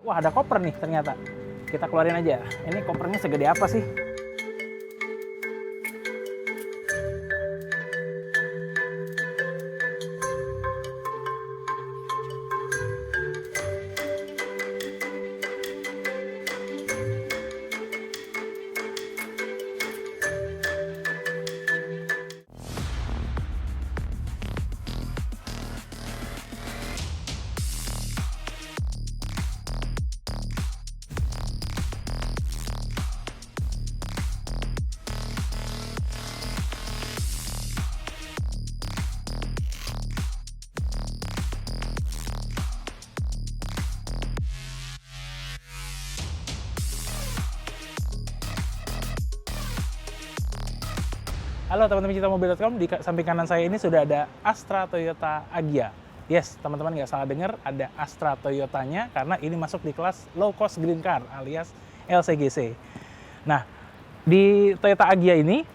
Wah, ada koper nih ternyata. Kita keluarin aja. Ini kopernya segede apa sih? Halo teman-teman cinta mobil.com, di samping kanan saya ini sudah ada Astra Toyota Agya. Yes, teman-teman nggak salah dengar, ada Astra Toyotanya karena ini masuk di kelas low cost green car alias LCGC. Nah, di Toyota Agya ini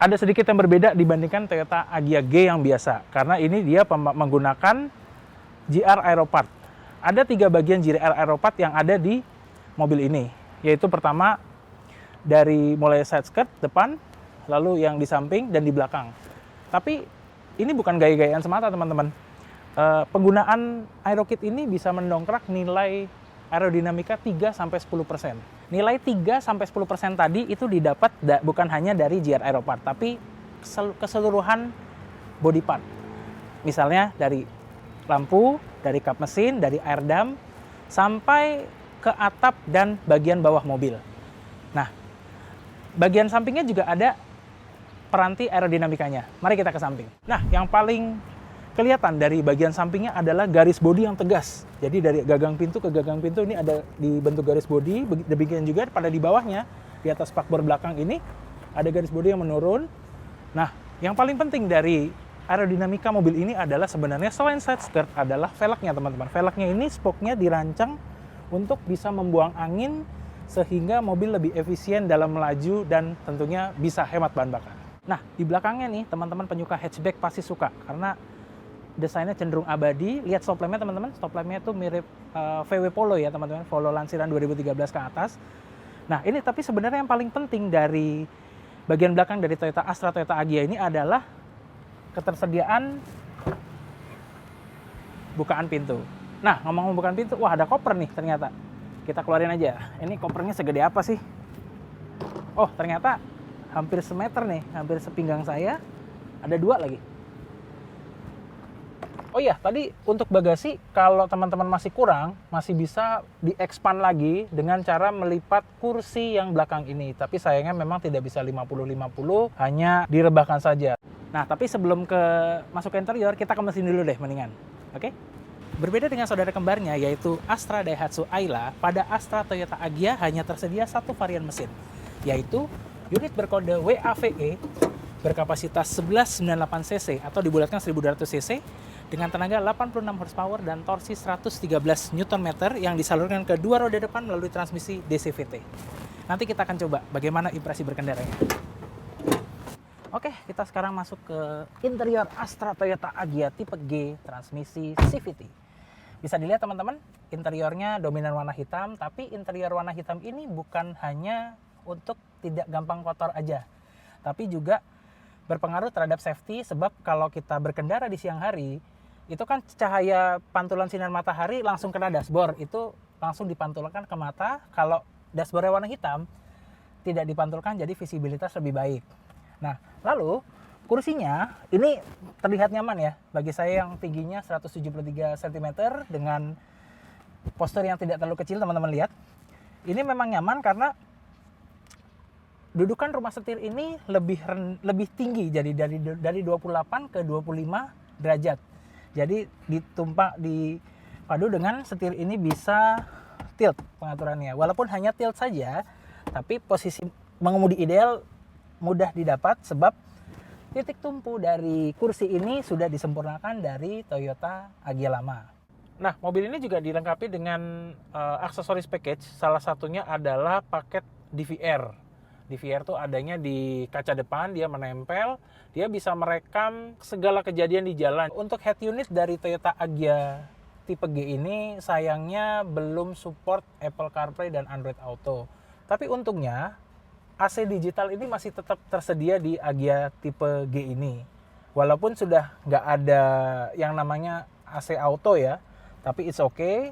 ada sedikit yang berbeda dibandingkan Toyota Agya G yang biasa karena ini dia menggunakan GR Aeropart. Ada 3 bagian GR Aeropart yang ada di mobil ini, yaitu pertama dari mulai side skirt depan, lalu yang di samping dan di belakang. Tapi ini bukan gaya-gayaan semata, teman-teman. Penggunaan AeroKit ini bisa mendongkrak nilai aerodinamika 3-10%. Nilai 3-10% tadi itu didapat bukan hanya dari GR Aeropart, tapi keseluruhan body part. Misalnya dari lampu, dari kap mesin, dari air dam, sampai ke atap dan bagian bawah mobil. Nah, bagian sampingnya juga ada peranti aerodinamikanya. Mari kita ke samping. Nah, yang paling kelihatan dari bagian sampingnya adalah garis bodi yang tegas. Jadi dari gagang pintu ke gagang pintu ini ada dibentuk garis bodi. Demikian juga pada di bawahnya, di atas spakbor belakang ini, ada garis bodi yang menurun. Nah, yang paling penting dari aerodinamika mobil ini adalah sebenarnya selain side skirt adalah velgnya, teman-teman. Velgnya ini spoknya dirancang untuk bisa membuang angin sehingga mobil lebih efisien dalam melaju dan tentunya bisa hemat bahan bakar. Nah, di belakangnya nih, teman-teman penyuka hatchback pasti suka karena desainnya cenderung abadi. Lihat stop lampnya, teman-teman. Stop lampnya itu mirip VW Polo ya, teman-teman. Polo lansiran 2013 ke atas. Nah, ini tapi sebenarnya yang paling penting dari bagian belakang dari Toyota Astra Toyota Agya ini adalah ketersediaan bukaan pintu. Nah, ngomong-ngomong bukaan pintu, wah ada koper nih ternyata. Kita keluarin aja. Ini kopernya segede apa sih? Oh, ternyata hampir semeter nih, hampir sepinggang saya. Ada 2 lagi. Oh iya, tadi untuk bagasi, kalau teman-teman masih kurang, masih bisa di-expand lagi dengan cara melipat kursi yang belakang ini. Tapi sayangnya memang tidak bisa 50-50, hanya direbahkan saja. Nah, tapi sebelum masuk ke interior, kita ke mesin dulu deh mendingan. Oke? Berbeda dengan saudara kembarnya, yaitu Astra Daihatsu Ayla, pada Astra Toyota Agya hanya tersedia satu varian mesin, yaitu unit berkode WAVE berkapasitas 1198 cc atau dibulatkan 1200 cc dengan tenaga 86 horsepower dan torsi 113 Nm yang disalurkan ke 2 roda depan melalui transmisi DCVT. Nanti kita akan coba bagaimana impresi berkendaranya. Oke, kita sekarang masuk ke interior Astra Toyota Agya tipe G transmisi CVT. Bisa dilihat teman-teman, interiornya dominan warna hitam, tapi interior warna hitam ini bukan hanya untuk tidak gampang kotor aja, tapi juga berpengaruh terhadap safety, sebab kalau kita berkendara di siang hari, itu kan cahaya pantulan sinar matahari langsung kena dashboard, itu langsung dipantulkan ke mata. Kalau dashboardnya warna hitam, tidak dipantulkan, jadi visibilitas lebih baik. Nah, lalu kursinya ini terlihat nyaman ya, bagi saya yang tingginya 173 cm dengan postur yang tidak terlalu kecil, teman-teman lihat. Ini memang nyaman karena dudukan rumah setir ini lebih tinggi, jadi dari 28 ke 25 derajat. Jadi dipadu dengan setir ini bisa tilt pengaturannya. Walaupun hanya tilt saja, tapi posisi mengemudi ideal mudah didapat sebab titik tumpu dari kursi ini sudah disempurnakan dari Toyota Agya lama. Nah, mobil ini juga dilengkapi dengan aksesoris package. Salah satunya adalah paket DVR. DVR itu adanya di kaca depan, dia menempel, dia bisa merekam segala kejadian di jalan. Untuk head unit dari Toyota Agya tipe G ini sayangnya belum support Apple CarPlay dan Android Auto. Tapi untungnya AC digital ini masih tetap tersedia di Agya tipe G ini. Walaupun sudah nggak ada yang namanya AC Auto ya, tapi it's okay.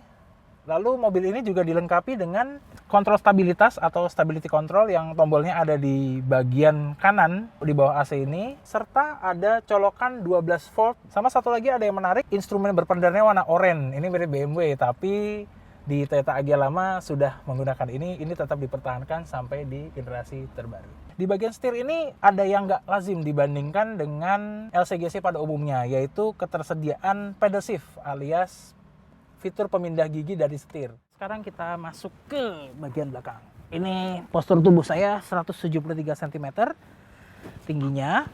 Lalu mobil ini juga dilengkapi dengan kontrol stabilitas atau stability control yang tombolnya ada di bagian kanan di bawah AC ini, serta ada colokan 12 volt. Sama satu lagi ada yang menarik, instrumen berpendarnya warna oranye. Ini mirip BMW, tapi di Toyota Agya lama sudah menggunakan ini tetap dipertahankan sampai di generasi terbaru. Di bagian setir ini ada yang nggak lazim dibandingkan dengan LCGC pada umumnya, yaitu ketersediaan pedal shift alias fitur pemindah gigi dari setir. Sekarang kita masuk ke bagian belakang. Ini postur tubuh saya 173 cm tingginya.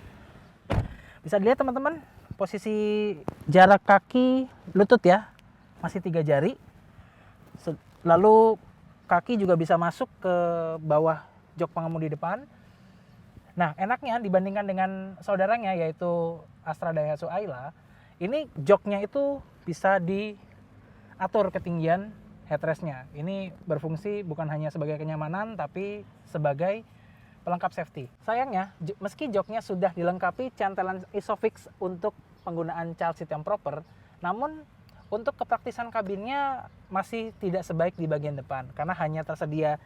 Bisa dilihat teman-teman, posisi jarak kaki lutut ya, masih 3 jari. Lalu kaki juga bisa masuk ke bawah jok pengemudi depan. Nah, enaknya dibandingkan dengan saudaranya yaitu Astra Daihatsu Ayla, ini joknya itu bisa diatur ketinggian headrestnya. Ini berfungsi bukan hanya sebagai kenyamanan tapi sebagai pelengkap safety. Sayangnya, meski joknya sudah dilengkapi cantelan Isofix untuk penggunaan child seat yang proper, namun untuk kepraktisan kabinnya masih tidak sebaik di bagian depan karena hanya tersedia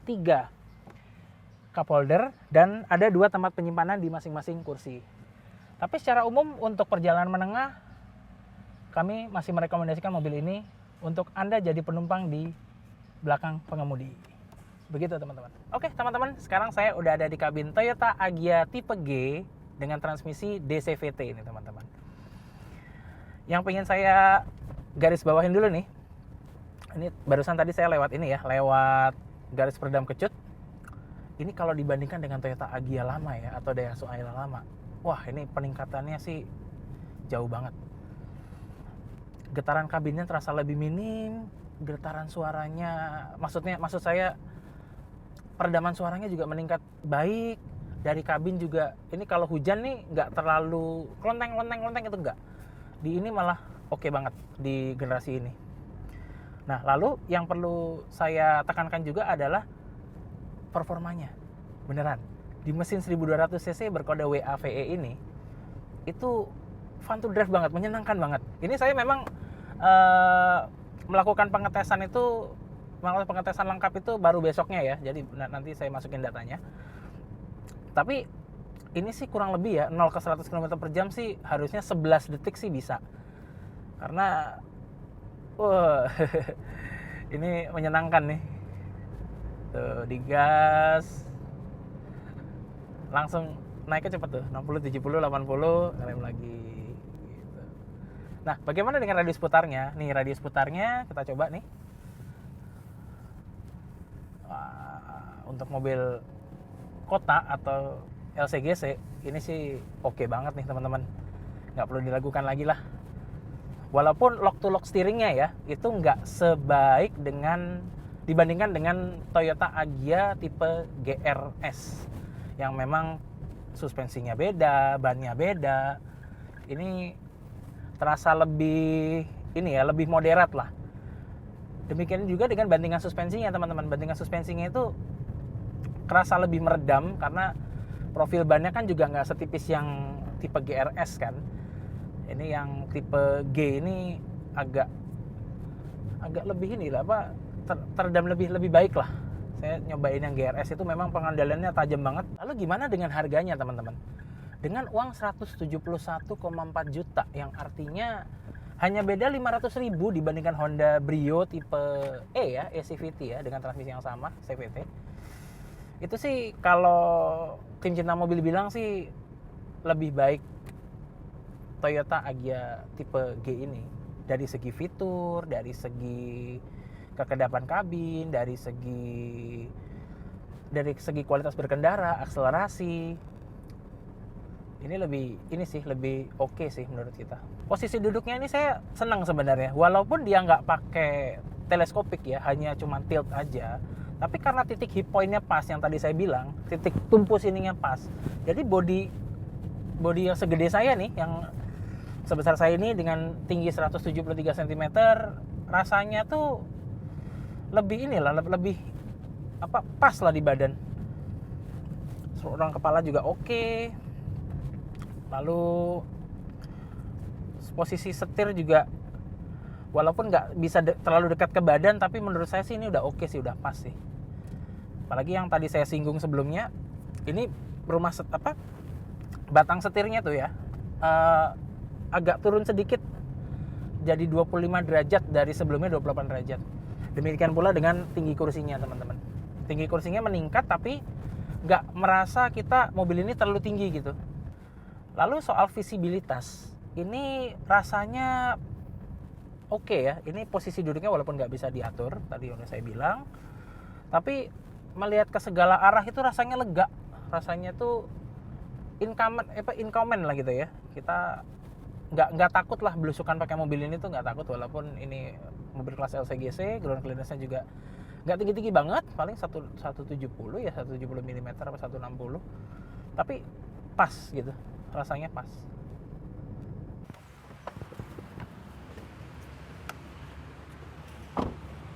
3 cup holder dan ada 2 tempat penyimpanan di masing-masing kursi. Tapi secara umum untuk perjalanan menengah kami masih merekomendasikan mobil ini untuk Anda jadi penumpang di belakang pengemudi. Begitu teman-teman. Oke teman-teman, sekarang saya udah ada di kabin Toyota Agya tipe G dengan transmisi DCVT ini teman-teman. Yang pengen saya garis bawahin dulu nih, ini barusan tadi saya lewat ini ya, lewat garis peredam kecut. Ini kalau dibandingkan dengan Toyota Agya lama ya, atau Daihatsu Ayla lama, wah ini peningkatannya sih jauh banget. Getaran kabinnya terasa lebih minim, getaran suaranya, maksud saya peredaman suaranya juga meningkat baik. Dari kabin juga, ini kalau hujan nih nggak terlalu klonteng itu enggak. Di ini malah oke banget di generasi ini. Nah, lalu yang perlu saya tekankan juga adalah performanya. Beneran. Di mesin 1200 cc berkode WAVE ini, itu fun to drive banget, menyenangkan banget. Ini saya memang melakukan pengetesan lengkap itu baru besoknya ya. Jadi nanti saya masukin datanya. Tapi ini sih kurang lebih ya, 0 ke 100 km per jam sih harusnya 11 detik sih bisa. Karena ini menyenangkan nih. Tuh, digas langsung naiknya cepet tuh, 60, 70, 80, rem lagi gitu. Nah, bagaimana dengan radius putarnya? Nih, radius putarnya kita coba nih. Wah, untuk mobil kota atau LCGC ini sih oke banget nih teman-teman. Nggak perlu diragukan lagi lah. Walaupun lock to lock steeringnya ya, itu nggak sebaik dibandingkan dengan Toyota Agya tipe GRS yang memang suspensinya beda, bannya beda. Ini terasa lebih lebih moderat lah. Demikian juga dengan bandingan suspensinya teman-teman. Bandingan suspensinya itu kerasa lebih meredam karena profil bannya kan juga nggak setipis yang tipe GRS kan. Ini yang tipe G ini agak lebih teredam lebih baik lah. Saya nyobain yang GRS itu memang pengendaliannya tajam banget. Lalu gimana dengan harganya teman-teman? Dengan uang 171,4 juta yang artinya hanya beda 500.000 dibandingkan Honda Brio tipe E ya, eCVT ya, dengan transmisi yang sama, CVT. Itu sih kalau tim cinta mobil bilang sih lebih baik Toyota Agya tipe G ini. Dari segi fitur, dari segi kekedapan kabin, dari segi kualitas berkendara, akselerasi. Ini lebih oke sih menurut kita. Posisi duduknya ini saya senang sebenarnya. Walaupun dia nggak pakai teleskopik ya, hanya cuma tilt aja. Tapi karena titik hip point-nya pas yang tadi saya bilang, titik tumpu sininya pas. Jadi body yang segede saya nih, yang sebesar saya ini dengan tinggi 173 cm, rasanya tuh lebih inilah, lebih pas lah di badan. Ruang kepala juga oke. Lalu posisi setir juga walaupun nggak bisa terlalu dekat ke badan, tapi menurut saya sih ini udah oke sih, udah pas sih. Apalagi yang tadi saya singgung sebelumnya, ini batang setirnya tuh ya agak turun sedikit jadi 25 derajat dari sebelumnya 28 derajat. Demikian pula dengan tinggi kursinya, teman-teman. Tinggi kursinya meningkat tapi nggak merasa kita mobil ini terlalu tinggi gitu. Lalu soal visibilitas, ini rasanya oke ya. Ini posisi duduknya walaupun nggak bisa diatur, tadi udah saya bilang. Tapi melihat ke segala arah itu rasanya lega. Rasanya tuh incumbent lah gitu ya. Kita nggak takut lah belusukan pakai mobil ini tuh, nggak takut, walaupun ini mobil kelas LCGC, ground clearance-nya juga nggak tinggi-tinggi banget, paling 170 ya, 170 mm apa 160. Tapi pas gitu, rasanya pas.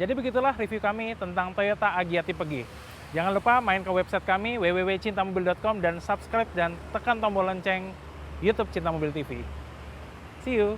Jadi begitulah review kami tentang Toyota Agya tipe G. Jangan lupa main ke website kami www.cintamobil.com dan subscribe dan tekan tombol lonceng YouTube Cinta Mobil TV. See you!